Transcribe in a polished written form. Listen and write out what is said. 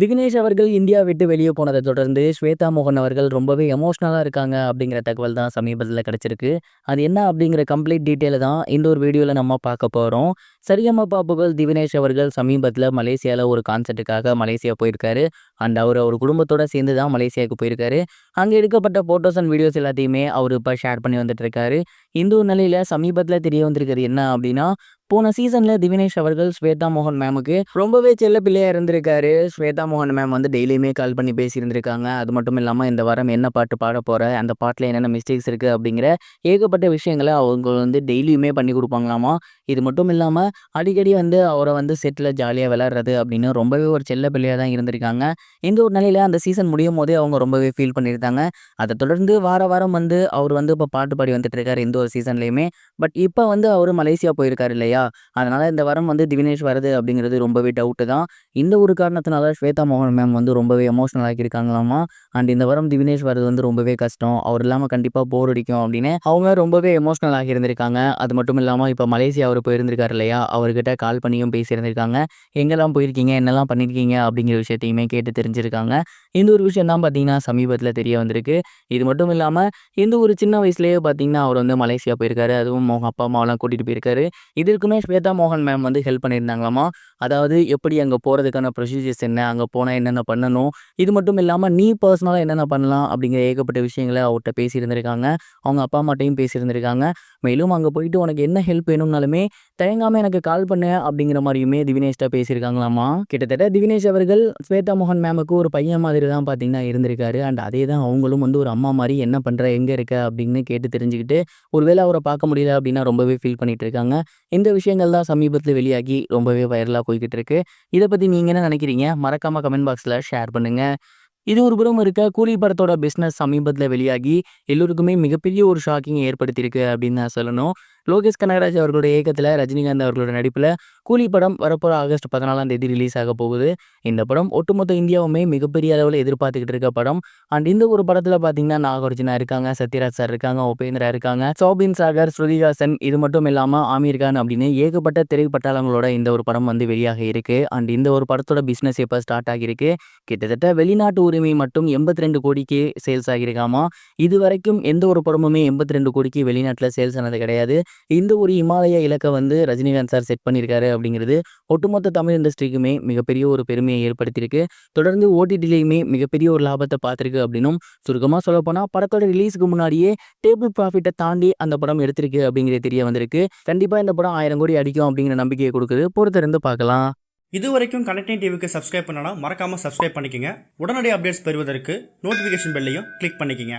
திக்னேஷ் அவர்கள் இந்தியா விட்டு வெளியே போனதை தொடர்ந்து ஸ்வேதா மோகன் அவர்கள் ரொம்பவே எமோஷனலா இருக்காங்க அப்படிங்கிற தகவல் தான் சமீபத்தில் கிடைச்சிருக்கு. அது என்ன அப்படிங்கிற கம்ப்ளீட் டீட்டெயில் தான் இந்த ஒரு வீடியோவில் நம்ம பார்க்க போகிறோம். சரிகமப புகழ் திவினேஷ் அவர்கள் சமீபத்தில் மலேசியாவில் ஒரு கான்சர்ட்டுக்காக மலேசியா போயிருக்காரு. அண்ட் அவர் குடும்பத்தோட சேர்ந்து தான் மலேசியாவுக்கு போயிருக்காரு. அங்கே எடுக்கப்பட்ட ஃபோட்டோஸ் அண்ட் வீடியோஸ் எல்லாத்தையுமே அவர் இப்போ ஷேர் பண்ணி வந்துட்டு இருக்காரு. இந்த ஒரு நிலையில் சமீபத்தில் தெரிய வந்திருக்கிறது என்ன அப்படின்னா, போன சீசன்ல திவினேஷ் அவர்கள் ஸ்வேதா மோகன் மேமுக்கு ரொம்பவே செல்ல பிள்ளையா இருந்திருக்காரு. ஸ்வேதா மோகன் மேம் வந்து டெய்லியுமே கால் பண்ணி பேசியிருந்திருக்காங்க. அது மட்டும் இல்லாமல் இந்த வாரம் என்ன பாட்டு பாட போற, அந்த பாட்டில் என்னென்ன மிஸ்டேக்ஸ் இருக்குது அப்படிங்கிற ஏகப்பட்ட விஷயங்களை அவங்க வந்து டெய்லியுமே பண்ணி கொடுப்பாங்களாமா. இது மட்டும் இல்லாமல் அடிக்கடி வந்து அவரை வந்து செட்டில் ஜாலியாக விளையாடுறது அப்படின்னு ரொம்பவே ஒரு செல்ல பிள்ளையாக தான் இருந்திருக்காங்க. இந்த ஒரு நிலையில் அந்த சீசன் முடியும் போதே அவங்க ரொம்பவே ஃபீல் பண்ணியிருந்தாங்க. அதை தொடர்ந்து வார வாரம் வந்து அவர் வந்து இப்போ பாட்டு பாடி வந்துட்டு இருக்காரு இந்த ஒரு சீசன்லேயுமே. பட் இப்போ வந்து அவர் மலேசியா போயிருக்காரு இல்லையா, அதனால இந்த வாரம் வந்து திவினேஷ் வருது அப்படிங்கிறது ரொம்பவே டவுட்டு தான். இந்த ஒரு காரணத்தினால ஸ்வேதா மோகன் மேம் வந்து ரொம்பவே எமோஷனல் ஆகியிருக்காங்களாமா. அண்ட் இந்த வாரம் திவினேஷ் வரது வந்து ரொம்பவே கஷ்டம், அவர் இல்லாமல் கண்டிப்பாக போர் அடிக்கும் அப்படின்னு அவங்க ரொம்பவே எமோஷனல் ஆகியிருந்திருக்காங்க. அது மட்டும் இல்லாமல் இப்போ மலேசியா அவர் போயிருந்திருக்காரு இல்லையா, அவர்கிட்ட கால் பண்ணியும் பேசியிருந்திருக்காங்க. எங்கெல்லாம் போயிருக்கீங்க, என்னெல்லாம் பண்ணியிருக்கீங்க அப்படிங்கிற விஷயத்தையுமே கேட்டு தெரிஞ்சிருக்காங்க. இந்த ஒரு விஷயம் தான் பார்த்தீங்கன்னா சமீபத்தில் தெரிய வந்திருக்கு. இது மட்டும் இல்லாமல் இந்த ஒரு சின்ன வயசுலேயே பார்த்தீங்கன்னா அவர் வந்து மலேசியா போயிருக்காரு. அதுவும் அவங்க அப்பா அம்மாவெல்லாம் கூட்டிகிட்டு போயிருக்காரு. இதற்குமே ஸ்வேதா மோகன் மேம் வந்து ஹெல்ப் பண்ணியிருந்தாங்களாமா. அதாவது எப்படி அங்கே போகிறதுக்கான ப்ரொசீஜர்ஸ் என்ன, அங்கே போனால் என்னென்ன பண்ணணும், இது மட்டும் இல்லாமல் நீ பர்சனலாக என்னென்ன பண்ணலாம் அப்படிங்கிற ஏகப்பட்ட விஷயங்களை அவர்கிட்ட பேசியிருந்திருக்காங்க. அவங்க அப்பா அம்மாட்டையும் பேசியிருந்திருக்காங்க. மேலும் அங்கே போயிட்டு உனக்கு என்ன ஹெல்ப் வேணும்னாலுமே தயங்காமல் எனக்கு கால் பண்ணு அப்படிங்கிற மாதிரியுமே திவினேஷ்ட பேசியிருக்காங்களாமா. கிட்டத்தட்ட திவினேஷ் அவர்கள் ஸ்வேதா மோகன் மேமுக்கு ஒரு பையன் மாதிரி தான் பார்த்தீங்கன்னா இருந்திருக்காரு. அண்ட் அதே தான் அவங்களும் வந்து ஒரு அம்மா மாதிரி என்ன பண்ணுற, எங்கே இருக்க அப்படின்னு கேட்டு தெரிஞ்சுக்கிட்டு ஒருவேளை அவரை பார்க்க முடியல அப்படின்னா ரொம்பவே ஃபீல் பண்ணிட்டு இருக்காங்க. இந்த விஷயங்கள் தான் சமீபத்தில் வெளியாகி ரொம்பவே வைரலாக போய்கிட்டு இருக்கு. இதை பற்றி நீங்கள் என்ன நினைக்கிறீங்க? மறக்காமல் கமெண்ட் பாக்ஸில் ஷேர் பண்ணுங்கள். இது ஒரு புறம் இருக்க, கூலி படத்தோட பிஸ்னஸ் சமீபத்தில் வெளியாகி எல்லோருக்குமே மிகப்பெரிய ஒரு ஷாக்கிங் ஏற்படுத்தியிருக்கு அப்படின்னு தான் சொல்லணும். லோகேஷ் கனகராஜ் அவர்களுடைய இயக்கத்தில் ரஜினிகாந்த் அவர்களோட நடிப்பில் கூலி படம் வரப்போகிற ஆகஸ்ட் 14ஆம் தேதி ரிலீஸ் ஆக போகுது. இந்த படம் ஒட்டுமொத்த இந்தியாவுமே மிகப்பெரிய அளவில் எதிர்பார்த்துக்கிட்டு இருக்க படம். அண்ட் இந்த ஒரு படத்தில் பார்த்தீங்கன்னா நாகார்ஜுனா இருக்காங்க, சத்யராஜ் சார் இருக்காங்க, உபேந்திரா இருக்காங்க, சோபின் சாகர், ஸ்ருதிஹாசன், இது மட்டும் இல்லாமல் ஆமீர் கான் அப்படின்னு ஏகப்பட்ட திரைப்பட்டாளங்களோட இந்த ஒரு படம் வந்து வெளியாக இருக்கு. அண்ட் இந்த ஒரு படத்தோட பிஸ்னஸ் இப்போ ஸ்டார்ட் ஆகியிருக்கு. கிட்டத்தட்ட வெளிநாட்டு உரிமை மட்டும் 82 கோடிக்கு சேல்ஸ் ஆகியிருக்காமா. இது வரைக்கும் எந்த ஒரு படமுமே 82 கோடிக்கு வெளிநாட்டில் சேல்ஸ் ஆனது கிடையாது. இந்த ஒரு இமாலய இலக்கை வந்து ரஜினிகாந்த் சார் செட் பண்ணியிருக்காரு அப்படிங்கிறது ஒட்டுமொத்த தமிழ் இண்டஸ்ட்ரிக்குமே மிகப்பெரிய ஒரு பெருமையை ஏற்படுத்தியிருக்கு. தொடர்ந்து ஓடிடிலையுமே மிகப்பெரிய ஒரு லாபத்தை பார்த்துருக்கு அப்படின்னும், சுருக்கமாக சொல்லப்போனால் படத்தோட ரிலீஸுக்கு முன்னாடியே டேபிள் ப்ராஃபிட்டை தாண்டி அந்த படம் எடுத்திருக்கு அப்படிங்கிறது தெரிய வந்திருக்கு. கண்டிப்பாக இந்த படம் 1000 கோடி அடிக்கும் அப்படிங்கிற நம்பிக்கையை கொடுக்குது. பொறுத்திருந்து பார்க்கலாம். இது வரைக்கும் கனெக்டிங் டிவிக்கு சப்ஸ்கிரைப் பண்ணனா மறக்காமல் சப்ஸ்கிரைப் பண்ணிக்கங்க. உடனடி அப்டேட்ஸ் பெறுவதற்கு நோட்டிஃபிகேஷன் பெல்லையும் கிளிக் பண்ணிக்கங்க.